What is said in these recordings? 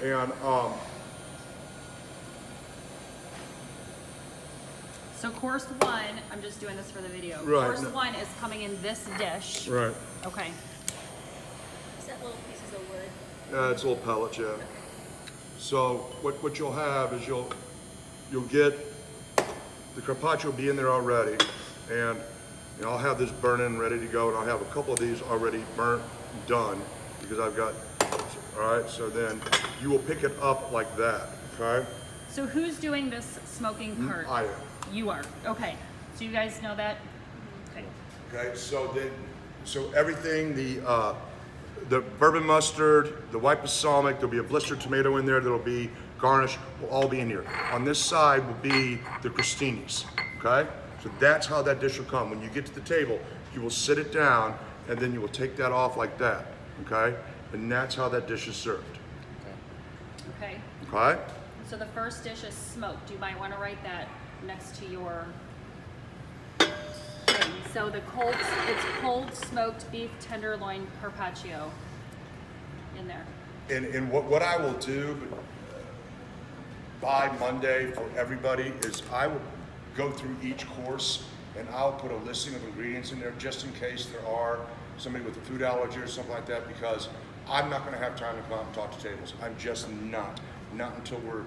And So course one, I'm just doing this for the video. Right. Course one is coming in this dish. right, Okay. Is that little pieces of wood? it's little pellets, yeah. So what you'll have is you'll get the carpaccio will be in there already, and I'll have this burning ready to go, and I'll have a couple of these already burnt done because I've got. All right, so then you will pick it up like that, okay? So who's doing this smoking part? I am. You are. Okay. So you guys know that? Okay. Okay, so everything, the bourbon mustard, the white balsamic, there'll be a blistered tomato in there, there'll be garnish, will all be in here. On this side will be the crostinis, okay? So that's how that dish will come. When you get to the table, you will sit it down, and then you will take that off like that, okay? And that's how that dish is served, Okay. okay? So the first dish is smoked. You might want to write that next to your thing. So it's cold smoked beef tenderloin carpaccio in there. And what I will do by Monday for everybody is I will go through each course and I'll put a listing of ingredients in there just in case there are somebody with a food allergy or something like that, because I'm not going to have time to come out and talk to tables. I'm just not until we're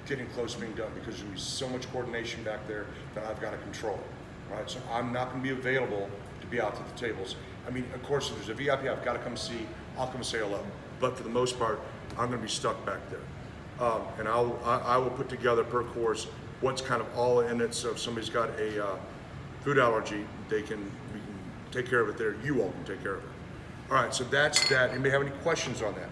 getting close to being done, because there's going to be so much coordination back there that I've got to control. Right, so I'm not going to be available to be out at the tables. I mean, of course, if there's a VIP I've got to come see, I'll come say hello. But for the most part, I'm going to be stuck back there. And I will put together per course what's kind of all in it. So if somebody's got a food allergy, we can take care of it there. You all can take care of it. All right, so that's that. Anybody have any questions on that?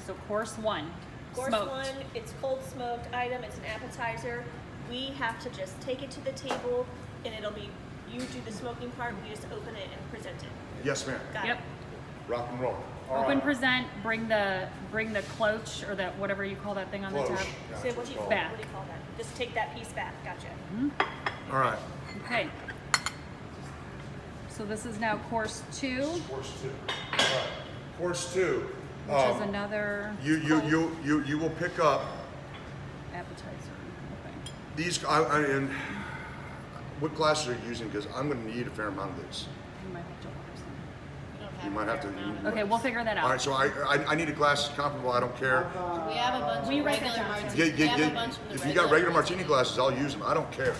So course one. Course smoked. one, it's cold smoked item, it's an appetizer. We have to just take it to the table and it'll be, you do the smoking part, we just open it and present it. Yes, ma'am. Got Yep. it. Rock and roll. All Open right. present. Bring the cloche or that whatever you call that thing on the Close. top. Yeah, So that's what what do it's you called. Back. what do you call that? Just take that piece back, gotcha. All right. Okay. So this is now course two, Course two. All right. Course two. which is another You will pick up appetizer. Okay. these. And what glasses are you using? Because I'm going to need a fair amount of these. You might have to order some. You might have to. Okay, we'll figure that out. All right. So I need a glass that's comparable. I don't care. We have a bunch We of write regular that down. martinis. We have a bunch of the If you got regular martini glasses, I'll use them. I don't care.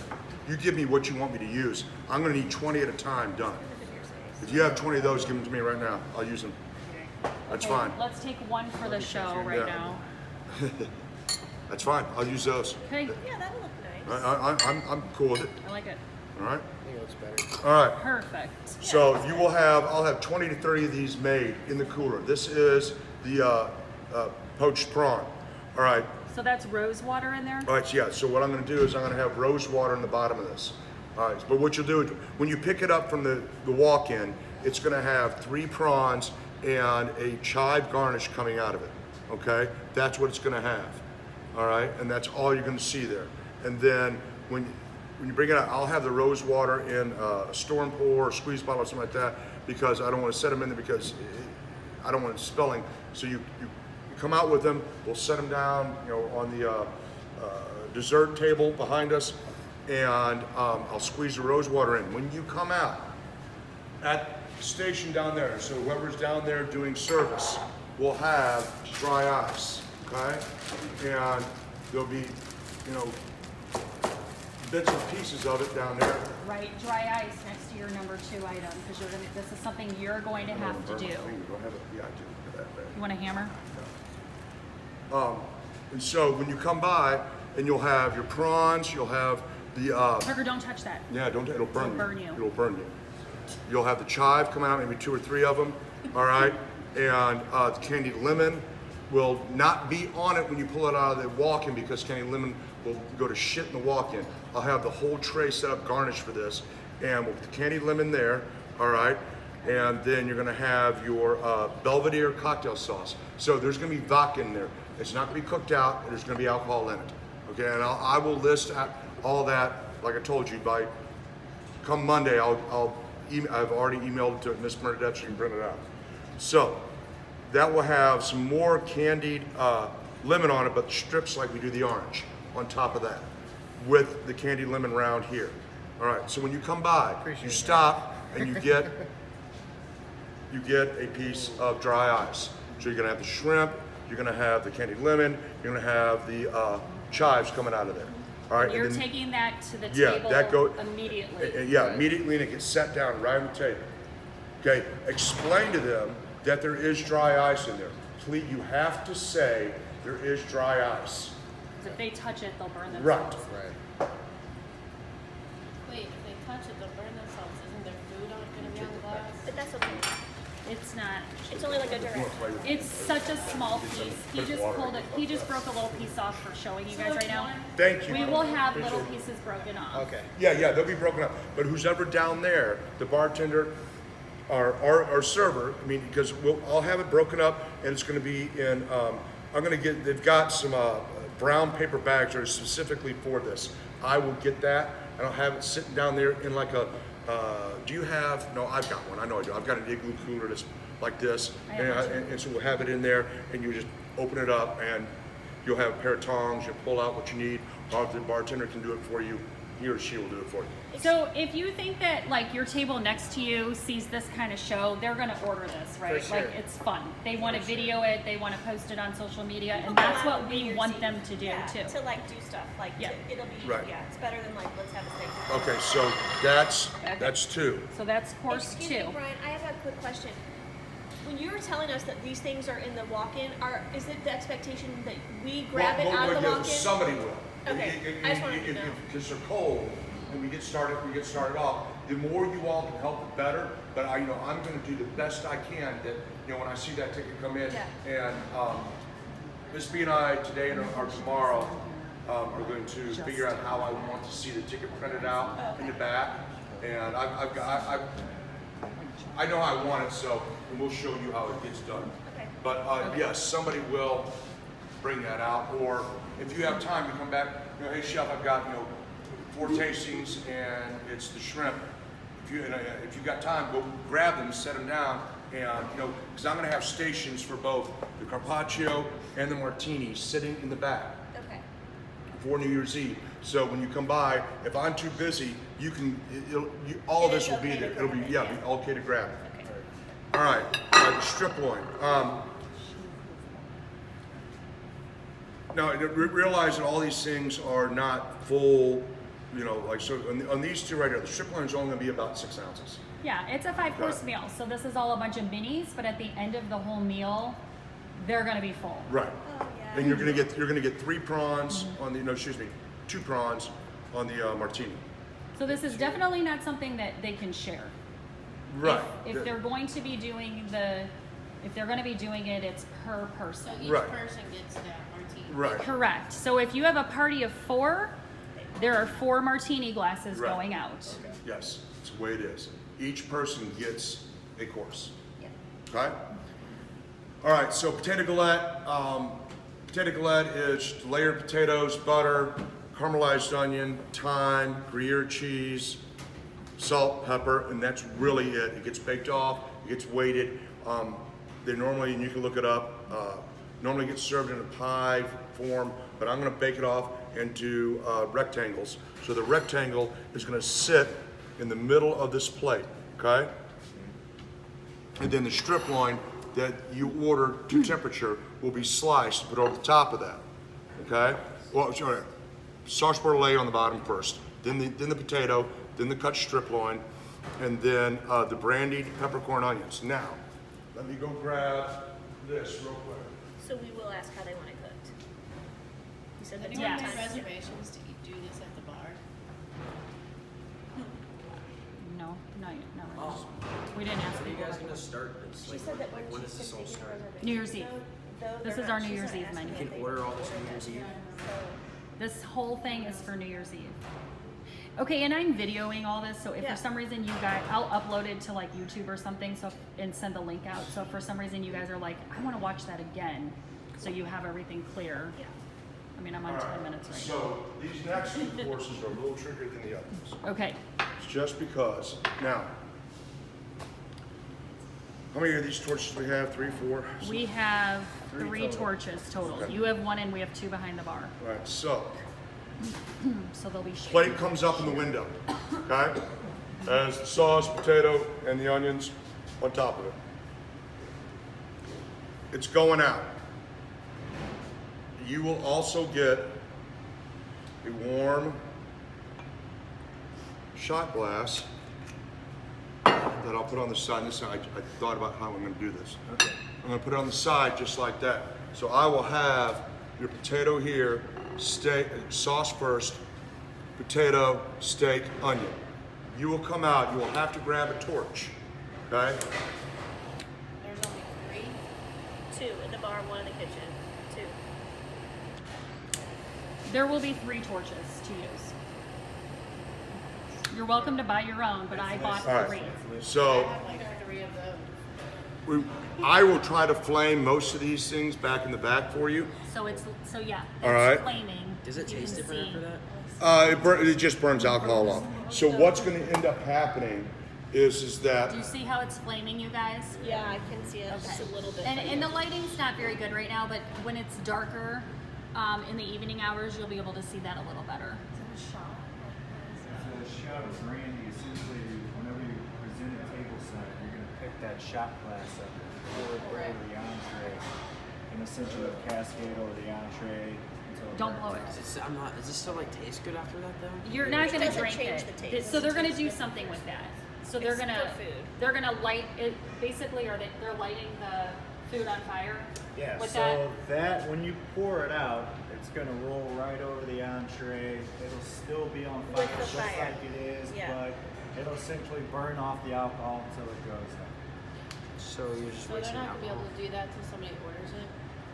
You give me what you want me to use. I'm going to need 20 at a time done. If you have 20 of those, give them to me right now. I'll use them. That's Okay, fine. Let's take one for the show right Yeah. now. That's fine. I'll use those. Okay, Yeah, that'll look nice. I'm cool with it. I like it. All right. I think it looks better. All right. Perfect. So I'll have 20 to 30 of these made in the cooler. This is the poached prawn. All right. So that's rose water in there? All right. So yeah. So what I'm going to do is I'm going to have rose water in the bottom of this. All right. But what you'll do is when you pick it up from the walk-in, it's going to have 3 prawns and a chive garnish coming out of it. Okay. That's what it's going to have. All right. And that's all you're going to see there. And then when you bring it out, I'll have the rose water in a storm pour or squeeze bottle or something like that, because I don't want to set them in there because I don't want it spilling. So you come out with them. We'll set them down, on the dessert table behind us, and I'll squeeze the rose water in. When you come out at the station down there, so whoever's down there doing service will have dry ice, okay? And there'll be, bits and pieces of it down there. Right, dry ice next to your number 2 item, because this is something you're going to have to do. Yeah, I do. That there. You want a hammer? And so when you come by, and you'll have your prawns, you'll have the Tucker, don't touch that. yeah, it'll burn It'll burn you. It'll burn you. You'll have the chive coming out, maybe 2 or 3 of them. All right, and the candied lemon will not be on it when you pull it out of the walk-in, because candied lemon will go to shit in the walk-in. I'll have the whole tray set up garnished for this, and with the candied lemon there. All right. And then you're gonna have your Belvedere cocktail sauce. So there's gonna be vodka in there. It's not gonna be cooked out, there's gonna be alcohol in it. Okay, and I will list all that, like I told you, by come Monday, I've already emailed it to Miss Bernadette, so you can print it out. So that will have some more candied lemon on it, but strips like we do the orange on top of that, with the candied lemon round here. All right, so when you come by, you stop and you get a piece of dry ice. So you're gonna have the shrimp, you're gonna have the candied lemon, you're gonna have the chives coming out of there. All right, You're and then, taking that to the yeah, table that go immediately. yeah, immediately, and it gets set down right on the table. Okay, explain to them that there is dry ice in there. Please, you have to say there is dry ice. 'Cause if they touch it, they'll burn themselves. Right. Wait, if they touch it, they'll burn themselves. Isn't their food gonna be on the glass? But that's okay. It's not. It's only like a direct. It's such a small piece. He just pulled it. He just broke a little piece off for showing you guys right now. Thank you. We will have little pieces broken off. Okay. Yeah, they'll be broken up. But who's ever down there, the bartender, our server, I mean, because I'll have it broken up, and it's going to be in. They've got some brown paper bags that are specifically for this. I will get that, and I'll have it sitting down there in like a. Do you have? No, I've got one. I know I do. I've got an igloo cooler that's like this, and so we'll have it in there, and you just open it up, and you'll have a pair of tongs. You pull out what you need, or if the bartender can do it for you, he or she will do it for you. So if you think that like your table next to you sees this kind of show, they're gonna order this, right? For sure. Like it's fun. They want to video it. They want to post it on social media, and that's what we want them to do too. To like do stuff like Yeah. it'll be Right. yeah. It's better than like let's have a steak. Okay, so that's two. So that's course Excuse two. me, Brian. I have a quick question. When you were telling us that these things are in the walk-in, is it the expectation that we grab it out of the walk-in? Somebody will. Okay, I just wanted to know. Because they're cold, and we get started off. The more you all can help, the better. But I'm going to do the best I can. That when I see that ticket come in, and Miss B and I today or tomorrow are going to figure out how I want to see the ticket printed out in the back, and I know I want it, so and we'll show you how it gets done. Okay. But yes, somebody will bring that out, or if you have time to come back, hey chef, I've got 4 tastings and it's the shrimp. If you got time, go grab them, set them down, and because I'm going to have stations for both the carpaccio and the martini sitting in the back Okay. for New Year's Eve. So when you come by, if I'm too busy, all of this will be there. It'll be be all okay to grab. Okay. All right, the strip loin. Now, realize that all these things are not full, so on these two right here, the strip loin is only going to be about 6 ounces. Yeah, it's a 5-course meal. So this is all a bunch of minis, but at the end of the whole meal, they're going to be full. Right. Oh yeah. And you're going to get 3 prawns on the 2 prawns on the martini. So this is definitely not something that they can share. Right. If they're going to be doing it, it's per person. So each Right. person gets that martini. Right. Correct. So if you have a party of 4, there are 4 martini glasses Right. going out. Yes, it's the way it is. Each person gets a course. Yeah. Okay? All right, so potato galette. Potato galette is layered potatoes, butter, caramelized onion, thyme, Gruyere cheese, salt, pepper, and that's really it. It gets baked off, it gets weighted. They normally, and you can look it up, normally get served in a pie form, but I'm gonna bake it off into rectangles. So the rectangle is gonna sit in the middle of this plate, okay? And then the strip loin that you order to temperature will be sliced, put over the top of that, okay? Well, sorry, sarsaparilla on the bottom first, then the potato, then the cut strip loin, and then the brandied peppercorn onions. Now, let me go grab this real quick. So we will ask how they want it cooked. You said that Anyone 10 make times. reservations to do this at the bar? No, we didn't ask When are you people. guys gonna start this? She Like, said that when when does she this said all taking start? reservations, New Year's Eve. though This they're is our not- New she's Year's not Eve asking menu. if You can they order all this order New Year's it. Eve? So This whole thing is for New Year's Eve. Okay, and I'm videoing all this, so if Yeah. for some reason you guys, I'll upload it to like YouTube or something, and send the link out. So if for some reason you guys are like, I want to watch that again, so you have everything clear. yeah. I mean, I'm on All 10 right, minutes right so these next 2 courses are a little trickier than the others. now. Okay, It's just because, now, How many of these torches we have? 3, 4? We have 3 torches total. Okay. You have 1 and we have 2 behind the bar. All right, so So they'll be shared. plate comes up in the window, okay? Has the sauce, potato, and the onions on top of it. It's going out. You will also get a warm shot glass that I'll put on the side. This I thought about how I'm going to do this. Okay. I'm going to put it on the side just like that. So I will have your potato here, steak, sauce first, potato, steak, onion. You will come out, you will have to grab a torch, okay? There's only 3. 2 in the bar, 1 in the kitchen. 2. There will be 3 torches to use. You're welcome to buy your own, but I bought All 3. right. I So have like 3 of those. I will try to flame most of these things back in the back for you. So yeah. All right. It's flaming. Does it You taste can different see. after that? It just burns alcohol off. So what's going to end up happening is that Do you see how it's flaming, you guys? Yeah, I can see it just a little bit. And the lighting's not very good right now, but when it's darker in the evening hours, you'll be able to see that a little better. It's a shot of brandy. Essentially, whenever you present a table set, you're going to pick that shot glass up and pour it over the entree, and essentially cascade over the entree until it Don't burns blow it. out. Does it still like taste good after that though? You're not It gonna doesn't drink change it. the taste. So they're gonna do something with that. So they're It's gonna for food. they're gonna light it basically, or they're lighting the food on fire. Yeah, With so that when you pour it out, it's gonna roll right over the entree. It'll still be on fire, With the just fire. like it is, Yeah. but it'll essentially burn off the alcohol until it goes out. So you're just So they're wasting not gonna be alcohol. able to do that till somebody orders it.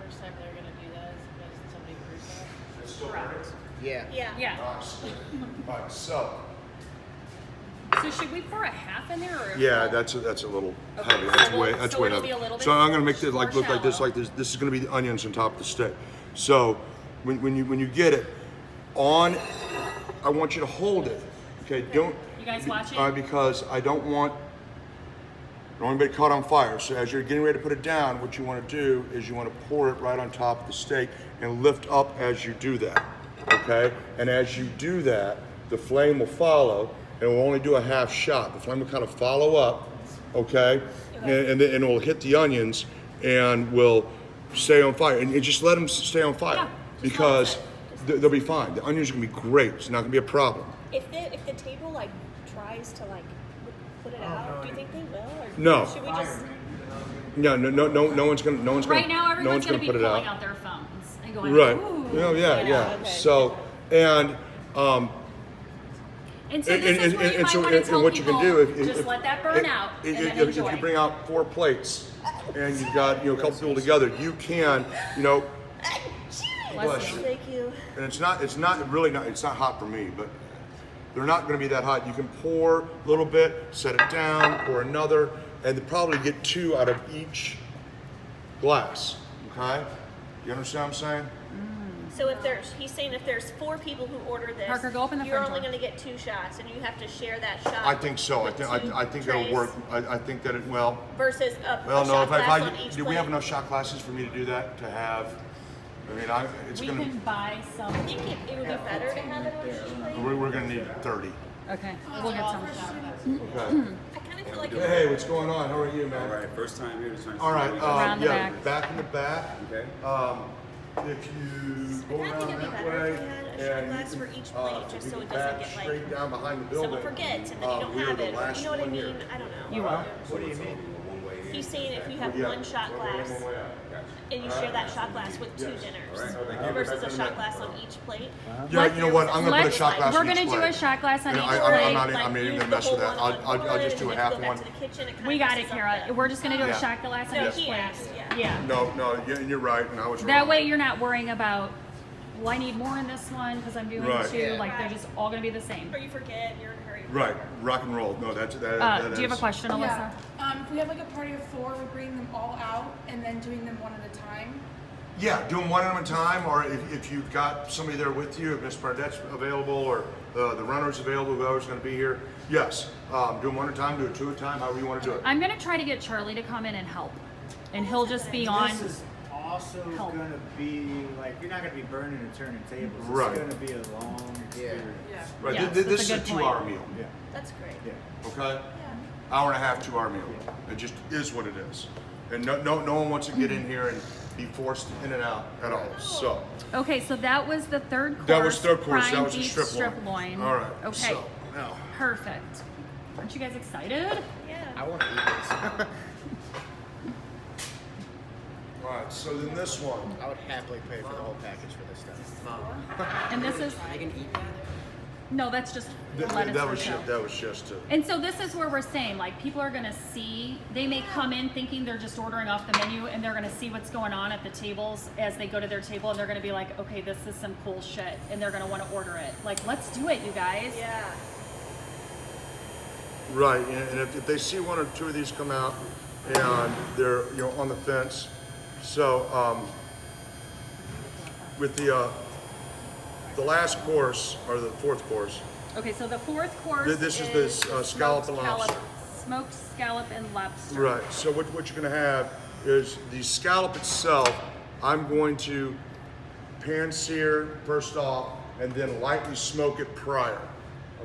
First time they're gonna do that is because somebody orders that. it's still Correct. burning. Yeah. Yeah. Yeah. All right, so So should we pour a half in there, or yeah, that's a little Okay, heavy. so That's we'll- way so heavy. it'll be a little So bit I'm gonna make this more like look like this, shallow. like this. This is gonna be the onions on top of the steak. So when you get it on, I want you to hold it. Okay, don't. You guys watching? Because I don't want anybody caught on fire. So as you're getting ready to put it down, what you want to do is you want to pour it right on top of the steak and lift up as you do that. Okay, and as you do that, the flame will follow, and it will only do a half shot. The flame will kind of follow up, okay, and then it will hit the onions and will stay on fire. And just let them stay on fire Yeah, because they'll be fine. The onions are gonna be great. It's not gonna be a problem. If the table like tries to like put it out, do you think they will? Or No. should we just? No one's gonna. right now no everyone's one's gonna be put it pulling out. out their phones and going, Right. Ooh. Yeah. Okay. So and And so this is where you might want to tell what you people, can do if just let that burn out and then if enjoy. you bring out 4 plates and you've got a couple people together, you can bless you. Thank you. And it's not hot for me, but they're not going to be that hot. You can pour a little bit, set it down, pour another, and probably get 2 out of each glass. Okay, you understand what I'm saying? So he's saying if there's 4 people who order this, Parker, go open the you're front only door. going to get 2 shots, and you have to share that shot. I think so. with 2 I think that'll trays work. I think that it will. Versus a Well, no. shot If glass on each do we plate. have enough shot glasses for me to do that? To have, it's We gonna. can buy some. I think it would be better to have it on each plate. We're gonna need 30. Okay, we'll get some. Okay. I kind of feel like Hey, what's going on? How are you, man? All right, first time here. Just trying to All see right. what we got. Around the Yeah, back. back in the back. Okay. If you go I think around it'd be that better way, if we had a shot and glass you for can, each plate, if just you so can it doesn't back get, like, straight down behind the building. someone forgets and then you don't we are have the it. last You know what I one mean? here. I don't know. You will. What do you mean? One way in. He's saying if you have Yeah. 1 shot glass One way out. and you share that shot glass with 2 dinners All right. versus a shot glass on each plate. Yeah, you know what? I'm gonna put a shot glass We're on each gonna do a plate. shot glass on Yeah, each I'm plate. not even gonna mess with that. I'll just do a half one. We got it, Kara. We're just gonna do a Yeah. shot glass on No, each he plate. asked, yeah. Yeah. No, you're right, and I was wrong. That way you're not worrying about, well, I need more in this one because I'm doing Right. 2. Like they're just all gonna be the same. Or you forget, you're in a hurry. Right, rock and roll. No, that Do you have a is- question, Alyssa? Yeah. If we have like a party of 4, we're bringing them all out and then doing them one at a time. Yeah, do them one at a time, or if you've got somebody there with you, if Miss Bardette's available, or the runner's available, whoever's going to be here, yes. Do them one at a time, do it two at a time, however you want to do it. I'm gonna try to get Charlie to come in and help, and he'll just be on. This is also Help. going to be like you're not going to be burning and turning tables. Right. It's going to be a long experience. Right, Yes, this that's is a a good 2-hour point. meal, Yeah. That's great. Yeah. okay? Hour and a half, 2-hour meal. It just is what it is. And no one wants to get in here and be forced in and out at all, so. Okay, so that was the third course. That was third course, that prime was a beef strip loin. loin. All right, Okay. so, now. Perfect. Aren't you guys excited? Yeah. I want to eat this. All right, so then this one. I would happily pay for the whole package for this stuff. And this is I can eat that. no, that's just lettuce That for was show. that was just a. And so this is where we're saying, like, people are gonna see, they may come in thinking they're just ordering off the menu, and they're gonna see what's going on at the tables as they go to their table, and they're gonna be like, okay, this is some cool shit, and they're gonna wanna order it. Like, let's do it, you guys. Yeah. Right, and if they see one or two of these come out, and they're on the fence, so with the last course or the fourth course, Okay, so the fourth course This is the, scallop and lobster. Smoked scallop and lobster. right? So what you're going to have is the scallop itself. I'm going to pan sear first off, and then lightly smoke it prior.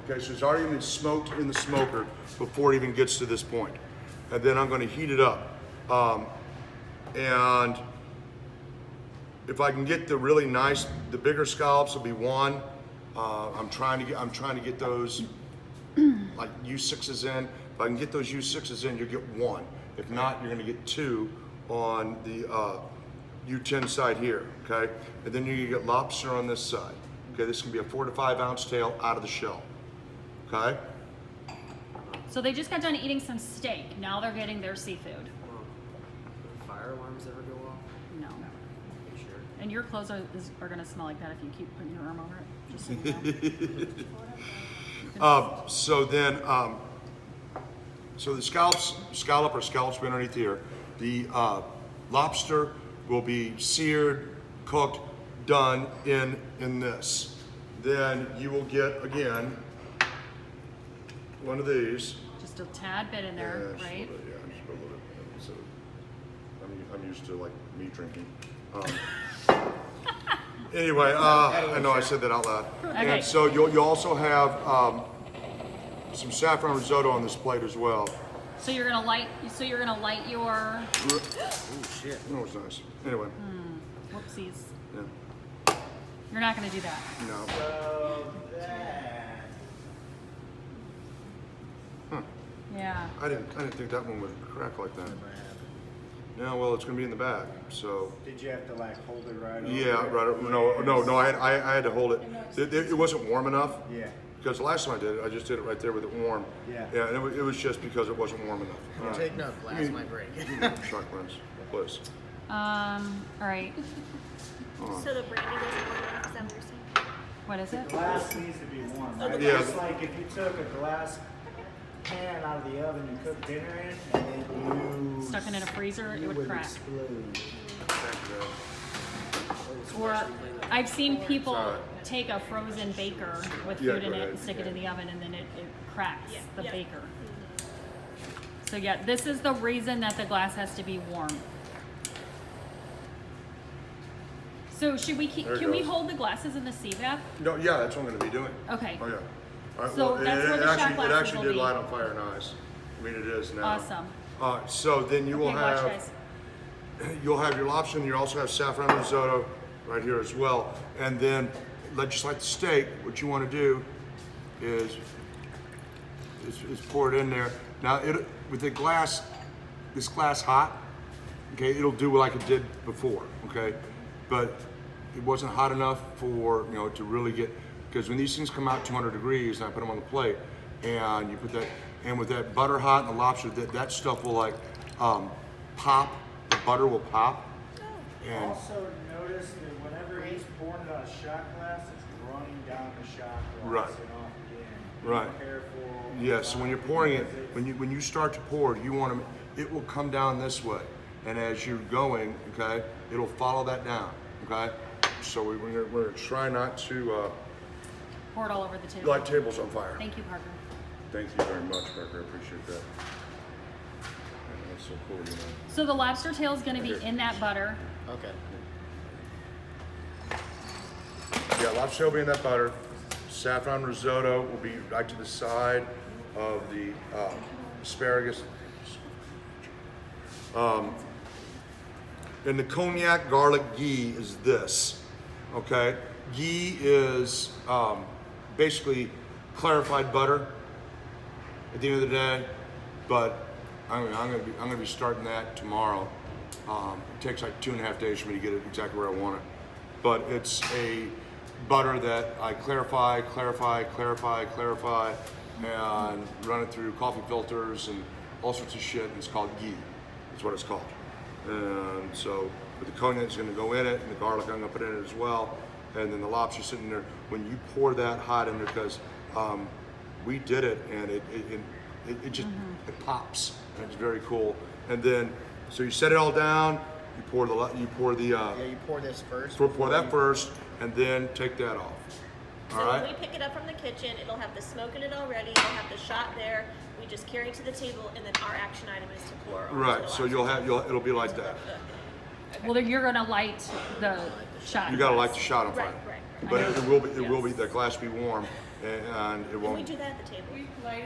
Okay, so it's already been smoked in the smoker before it even gets to this point. And then I'm going to heat it up. And if I can get the really nice, the bigger scallops will be one. I'm trying to get those like U6s in. If I can get those U6s in, you get one. If not, you're going to get two on the U10 side here. Okay, and then you get lobster on this side. Okay, this can be a 4 to 5 ounce tail out of the shell. Okay. So they just got done eating some steak. Now they're getting their seafood. Fire alarms ever go off? No. Are you sure? And your clothes are gonna smell like that if you keep putting your arm over it. Just so you know. So then, so the scallop or scallops be underneath here. The lobster will be seared, cooked, done in this. Then you will get again one of these. Just a tad bit in there, Yeah, right? just a little bit. So I'm used to like meat drinking. Anyway, I know I said that out loud. Okay. And so you'll also have some saffron risotto on this plate as well. So you're gonna light your Oh shit. Oh, it's nice. Anyway, whoopsies. yeah, You're not gonna do that. no. So that. Yeah. I didn't think that one would crack like that. Yeah, well, it's gonna be in the bag, so. Did you have to like hold it right over? Yeah, right. No. I had to hold it. It wasn't warm enough. Yeah. Because the last time I did it, I just did it right there with it warm. Yeah. Yeah, and it was just because it wasn't warm enough. All right. Take note, glass might break. Shot glass, please. All right. So the brandy doesn't warm up, is that what you're saying? What is it? Glass needs to be warm, right? Yeah. It's like if you took a glass pan out of the oven, you cooked dinner in, and then you Stuck it in a freezer, it would crack. explode. Or I've seen people Sorry. take a frozen baker with Yeah, food in go it ahead. and stick it in the oven, and then it cracks the Yeah. baker. So yeah, this is the reason that the glass has to be warm. So should we keep? There it Can we goes. hold the glasses in the CVAP? No, yeah, that's what I'm gonna be doing. Okay. Oh, yeah. All right, So well, that's where the shot it glasses actually will did be. light on fire nice. I mean, it is now. Awesome. So then you will Okay, watch, have, guys. you'll have your lobster, and you also have saffron risotto right here as well. And then, just like the steak, what you want to do is pour it in there. Now, with the glass, this glass hot, okay, it'll do like it did before, okay? But it wasn't hot enough for, to really get, because when these things come out 200 degrees and I put them on the plate, and you put that, and with that butter hot and the lobster, that stuff will like pop, the butter will pop. And Also notice that whenever he's pouring it on a shot glass, it's running down the shot glass Right. and off again. Be Right. careful. yes, so when you're pouring it, when you start to pour it, you want to, it will come down this way. And as you're going, okay, it'll follow that down, okay? So we're gonna try not to Pour it all over the table. light tables on fire. Thank you, Parker. Thank you very much, Parker. I appreciate that. That's so cool, you know. So the lobster tail is going to be Here. in that butter. Okay. Yeah, lobster tail will be in that butter. Saffron risotto will be right to the side of the asparagus. And the cognac garlic ghee is this, okay? Ghee is basically clarified butter at the end of the day, but I'm gonna be starting that tomorrow. It takes like 2.5 days for me to get it exactly where I want it, but it's a butter that I clarify, and run it through coffee filters and all sorts of shit, and it's called ghee. That's what it's called. And so, but the cognac is gonna go in it, and the garlic I'm gonna put in it as well, and then the lobster sitting there. When you pour that hot in there, because we did it, and it just it pops, and it's very cool. And then, so you set it all down. You pour the Yeah, you pour this first. pour that first, and then take that off. So All when right. we pick it up from the kitchen, it'll have the smoke in it already. It'll have the shot there. We just carry it to the table, and then our action item is to pour. onto Right. the So lobster. it'll be like that. Well, then you're going to light the shot. You gotta light the shot on fire. Right. But it will be the glass be warm, and it And we won't. do that at the table,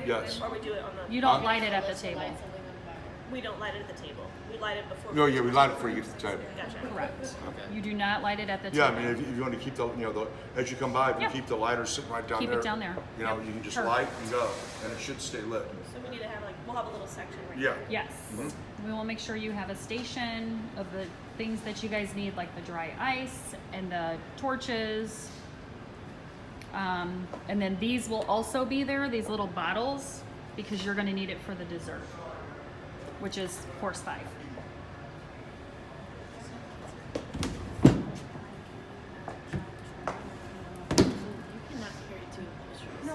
Yes. or we do it on the. You don't light it at the table. Light something on fire. We don't light it at the table. We light it before. No, yeah, we light it before you get to the table. Gotcha. Correct. You do not light it at the Yeah, I table. mean, if you want to keep as you come by, if you Yep. keep the lighter sitting right down Keep there. it down there. You know, Yep. you can just Perfect. light and go, and it should stay lit. So we need to have we'll have a little section right Yeah. there. Yes. We will make sure you have a station of the things that you guys need, like the dry ice and the torches. And then these will also be there, these little bottles, because you're going to need it for the dessert, which is course 5. You cannot carry 2 of those.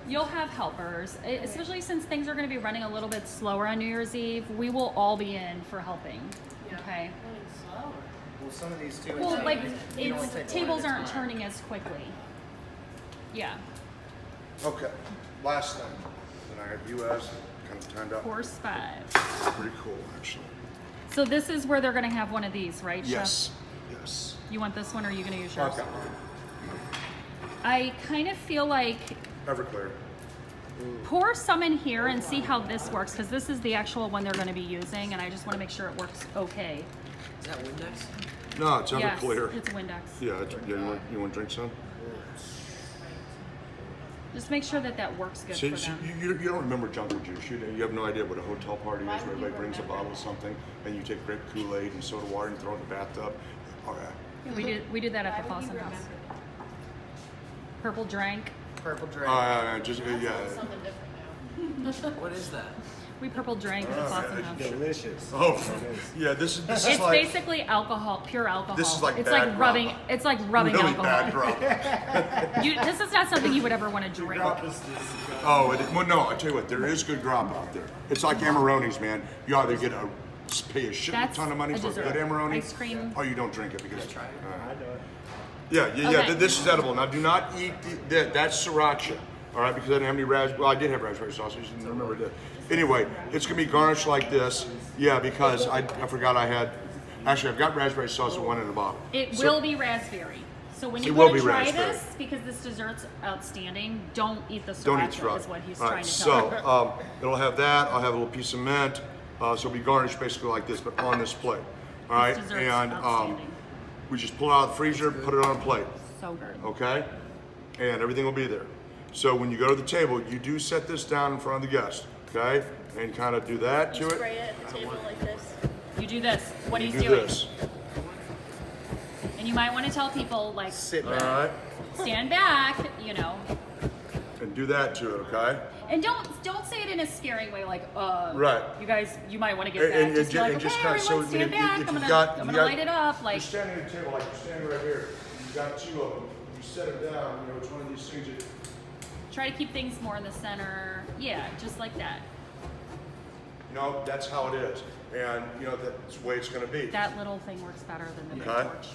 You'll have helpers, especially since things are going to be running a little bit slower on New Year's Eve. We will all be in for helping. Okay. Running slower. Well, some of these too. Well, it's like you only take one tables at a aren't time. turning as quickly. Yeah. Okay. Last thing that I have you as kind of timed up. Course 5. Pretty cool, actually. So this is where they're going to have one of these, right, Yes. Chef? Yes. You want this one, or are you going to use yours? Okay. I kind of feel like Everclear. pour some in here and see how this works, because this is the actual one they're going to be using, and I just want to make sure it works okay. Is that Windex? No, it's Yes, Everclear. it's Windex. Yeah. You want to drink some? Just make sure that that works good See, for them. you don't remember jungle juice. You have no idea what a hotel party is where everybody brings a bottle of something and you take grape Kool-Aid and soda water and throw it in the bathtub. All right. Yeah, we do that at the Fawcett House. Purple drank. Purple drink. Yeah. Something different now. What is that? We purple drank at the Fawcett House. Delicious. Oh, yeah. This is It's like basically alcohol, pure alcohol. This is like it's bad like rubbing. grappa. It's like rubbing really alcohol. bad grappa. This is not something you would ever want to drink. Oh, well, no. I tell you what, there is good grappa out there. It's like Amaronis, man. You either get pay a shit That's ton of money a for a dessert. good Amarone, Ice cream. or you don't drink it because. Try it. I know it. Yeah. Okay. This is edible. Now, do not eat that's sriracha. All right, because I didn't have any raspberry. Well, I did have raspberry sausage, and I remember that. Anyway, it's gonna be garnished like this. Yeah, because I forgot I had. Actually, I've got raspberry sauce in one in a bottle. It So- will be raspberry. So when you It go will to be try raspberry. this, because this dessert's outstanding, don't eat the Don't eat sriracha, sriracha. is what he's All trying right, to tell you. so it'll have that. I'll have a little piece of mint. So it'll be garnished basically like this, but on this plate. All right, This dessert's and outstanding. we just pull it out of the freezer, put it on a plate. So good. Okay, and everything will be there. So when you go to the table, you do set this down in front of the guest. Okay, and kind of do that You to spray it. it at the table like this. You do this. What You he's do doing. this. And you might want to tell people, like, Sit All back. right, stand back, and do that to it. Okay. And don't say it in a scary way, like, Right. you guys, you might want to get And- back. and Just be ju- like, and okay, just kinda- so, everyone I mean, stand back. if I'm you've gonna got- I'm you gonna got- light it up. Like, You're standing at a table like you're standing right here. You've got two of them. You set it down. It's one of these things that. try to keep things more in the center. Yeah, just like that. That's how it is. And you know, that's the way it's gonna be. That little thing works better than the big Okay. torch.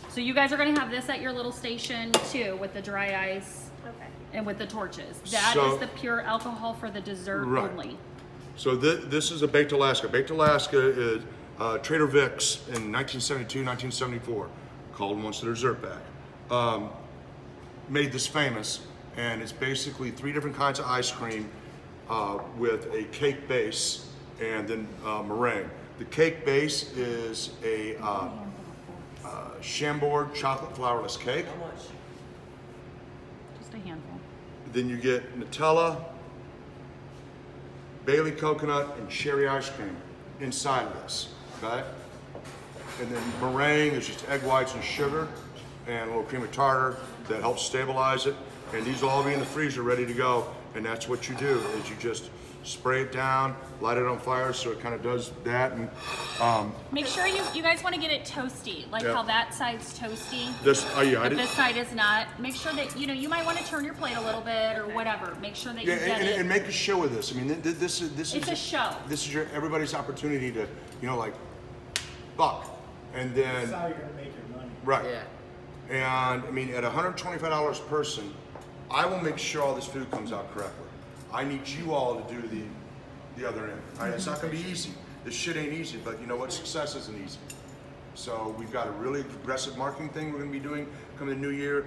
So you guys are gonna have this at your little station too, with the dry ice Okay. and with the torches. That So- is the pure alcohol for the dessert Right. only. So this is a Baked Alaska. Baked Alaska is Trader Vic's in 1972, 1974, called once the dessert bag. Made this famous, and it's basically 3 different kinds of ice cream with a cake base and then meringue. The cake base is a Chambord chocolate flourless cake. Just a handful. Then you get Nutella, Bailey coconut, and cherry ice cream inside of this, okay? And then meringue is just egg whites and sugar and a little cream of tartar that helps stabilize it. And these will all be in the freezer ready to go. And that's what you do, is you just spray it down, light it on fire so it kind of does that. And Make sure you guys want to get it toasty, like Yeah. how that side's toasty. this, yeah, I But did. this side is not. Make sure that, you might want to turn your plate a little bit or whatever. Make sure that you Yeah, get it. and make a show of this. I mean, this is It's a show. This is everybody's opportunity to, like, buck, and That's then how you're gonna make your money. right. Yeah. And I mean, at $125 a person, I will make sure all this food comes out correctly. I need you all to do the other end. All right, it's not gonna be easy. This shit ain't easy, but you know what? Success isn't easy. So we've got a really aggressive marketing thing we're gonna be doing coming the new year.